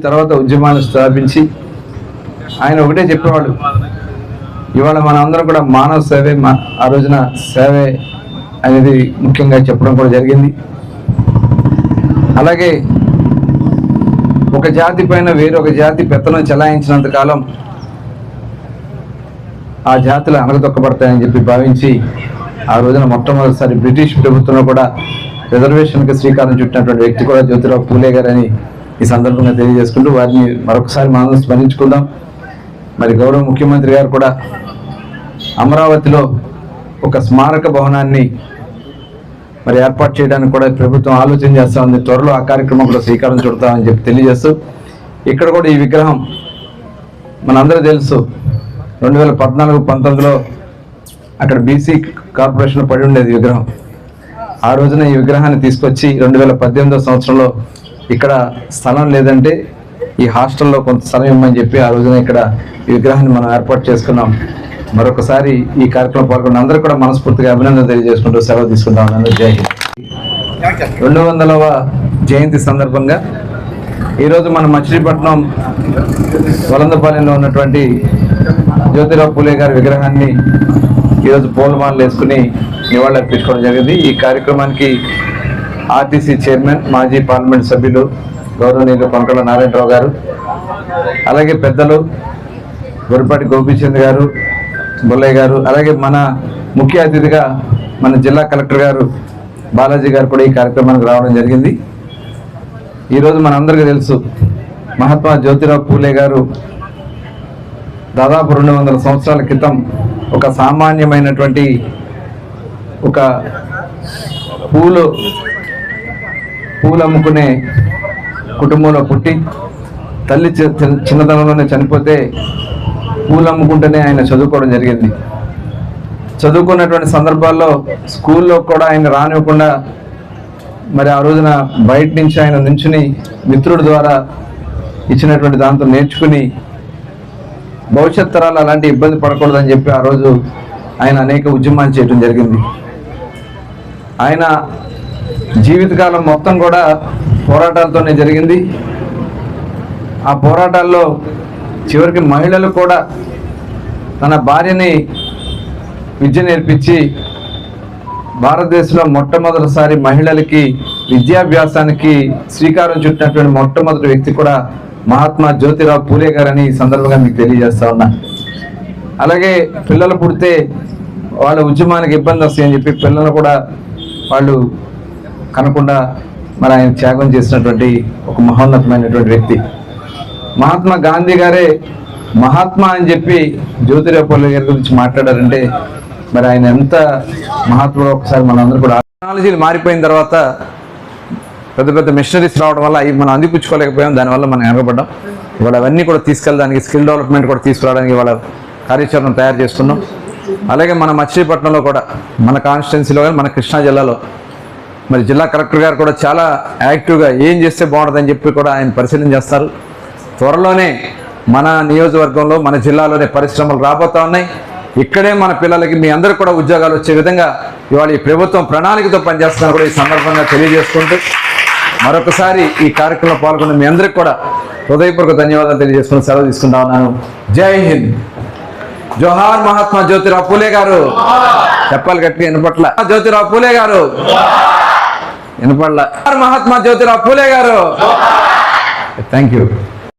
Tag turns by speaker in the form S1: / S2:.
S1: తర్వాత ఉద్యమాన్ని స్థాపించి ఆయన ఒకటే చెప్పేవాడు, ఇవాళ మన అందరం కూడా మానవ సేవే, ఆ రోజున సేవే అనేది ముఖ్యంగా చెప్పడం కూడా జరిగింది. అలాగే ఒక జాతి పైన వేరొక జాతి పెత్తనం చెలాయించినంత కాలం ఆ జాతులు అణగదొక్కబడతాయని చెప్పి భావించి ఆ రోజున మొట్టమొదటిసారి బ్రిటిష్ ప్రభుత్వంలో కూడా రిజర్వేషన్కి శ్రీకారం చుట్టినటువంటి వ్యక్తి కూడా జ్యోతిరావు పూలే గారని ఈ సందర్భంగా తెలియజేసుకుంటూ వారిని మరొకసారి మనం స్మరించుకుందాం. మరి గౌరవ ముఖ్యమంత్రి గారు కూడా అమరావతిలో ఒక స్మారక భవనాన్ని మరి ఏర్పాటు చేయడానికి కూడా ప్రభుత్వం ఆలోచన చేస్తూ ఉంది. త్వరలో ఆ కార్యక్రమం కూడా శ్రీకారం చుడతామని చెప్పి తెలియజేస్తూ, ఇక్కడ కూడా ఈ విగ్రహం మనందరూ తెలుసు 2014-19లో అక్కడ బీసీ కార్పొరేషన్ పడి ఉండేది విగ్రహం. ఆ రోజున ఈ విగ్రహాన్ని తీసుకొచ్చి 2018వ సంవత్సరంలో ఇక్కడ స్థలం లేదంటే ఈ హాస్టల్లో కొంత స్థలం ఇవ్వమని చెప్పి ఆ రోజున ఇక్కడ ఈ విగ్రహాన్ని మనం ఏర్పాటు చేసుకున్నాం. మరొకసారి ఈ కార్యక్రమం పాల్గొన్న అందరూ కూడా మనస్ఫూర్తిగా అభినందన తెలియజేసుకుంటూ సెలవు తీసుకుంటాం. జై హింద్. 200వ జయంతి సందర్భంగా ఈరోజు మన మచిలీపట్నం వలందపాలెంలో ఉన్నటువంటి జ్యోతిరావు పూలే గారి విగ్రహాన్ని ఈరోజు పూలమాలలు వేసుకుని నివాళులు అర్పించుకోవడం జరిగింది. ఈ కార్యక్రమానికి ఆర్టీసీ చైర్మన్, మాజీ పార్లమెంట్ సభ్యులు గౌరవనీయులు పంకల నారాయణరావు గారు, అలాగే పెద్దలు గురపాటి గోపీచంద్ గారు, బొల్లయ్య గారు, అలాగే మన ముఖ్య అతిథిగా మన జిల్లా కలెక్టర్ గారు బాలాజీ గారు కూడా ఈ కార్యక్రమానికి రావడం జరిగింది. ఈరోజు మనందరికీ తెలుసు, మహాత్మా జ్యోతిరావు పూలే గారు దాదాపు 200 సంవత్సరాల క్రితం ఒక సామాన్యమైనటువంటి ఒక పూలు అమ్ముకునే కుటుంబంలో పుట్టి, తల్లి చిన్నతనంలోనే చనిపోతే పూలు అమ్ముకుంటూనే ఆయన చదువుకోవడం జరిగింది. చదువుకున్నటువంటి సందర్భాల్లో స్కూల్లో కూడా ఆయన రానివ్వకుండా మరి ఆ రోజున బయట నుంచి ఆయన నుంచుని మిత్రుడి ద్వారా ఇచ్చినటువంటి దాంతో నేర్చుకుని భవిష్యత్ తరాలు అలాంటి ఇబ్బంది పడకూడదని చెప్పి ఆ రోజు ఆయన అనేక ఉద్యమాలు చేయడం జరిగింది. ఆయన జీవితకాలం మొత్తం కూడా పోరాటాలతోనే జరిగింది. ఆ పోరాటాల్లో చివరికి మహిళలు కూడా తన భార్యని విద్య నేర్పించి భారతదేశంలో మొట్టమొదటిసారి మహిళలకి విద్యాభ్యాసానికి శ్రీకారం చుట్టినటువంటి మొట్టమొదటి వ్యక్తి కూడా మహాత్మా జ్యోతిరావు పూలే గారని ఈ సందర్భంగా మీకు తెలియజేస్తా ఉన్నా. అలాగే పిల్లలు పుడితే వాళ్ళ ఉద్యమానికి ఇబ్బంది వస్తాయని చెప్పి పిల్లలు కూడా వాళ్ళు కనకుండా మరి ఆయన త్యాగం చేసినటువంటి ఒక మహోన్నతమైనటువంటి వ్యక్తి. మహాత్మా గాంధీ గారే మహాత్మా అని చెప్పి జ్యోతిరావు పూలే గారి గురించి మాట్లాడారంటే మరి ఆయన ఎంత మహాత్ముడో ఒకసారి మనందరూ కూడా. టెక్నాలజీలు మారిపోయిన తర్వాత పెద్ద పెద్ద మిషనరీస్ రావడం వల్ల అవి మనం అందిపుచ్చుకోలేకపోయాం, దానివల్ల మనం వెనకబడ్డాం. ఇవాళ అవన్నీ కూడా తీసుకెళ్ళడానికి, స్కిల్ డెవలప్మెంట్ కూడా తీసుకురావడానికి ఇవాళ కార్యాచరణ తయారు చేసుకున్నాం. అలాగే మన మచిలీపట్నంలో కూడా, మన కాన్స్టిట్యున్సీలో కానీ మన కృష్ణా జిల్లాలో మరి జిల్లా కలెక్టర్ గారు కూడా చాలా యాక్టివ్గా ఏం చేస్తే బాగుంటుందని చెప్పి కూడా ఆయన పరిశీలన చేస్తారు. త్వరలోనే మన నియోజకవర్గంలో, మన జిల్లాలోనే పరిశ్రమలు రాబోతా ఉన్నాయి. ఇక్కడే మన పిల్లలకి, మీ అందరూ కూడా ఉద్యోగాలు వచ్చే విధంగా ఇవాళ ఈ ప్రభుత్వం ప్రణాళికతో పనిచేస్తున్నా కూడా ఈ సందర్భంగా తెలియజేసుకుంటూ మరొకసారి ఈ కార్యక్రమంలో పాల్గొన్న మీ అందరికి కూడా హృదయపూర్వక ధన్యవాదాలు తెలియజేసుకుని సెలవు తీసుకుంటా ఉన్నాను. జై హింద్. జోహార్ మహాత్మా జ్యోతిరావు పూలే గారు. చెప్పాలి గట్టిగా, వినపట్ల. జ్యోతిరావు పూలే గారు వినపట్ల. మహాత్మా జ్యోతిరావు పూలే గారు. Thank you.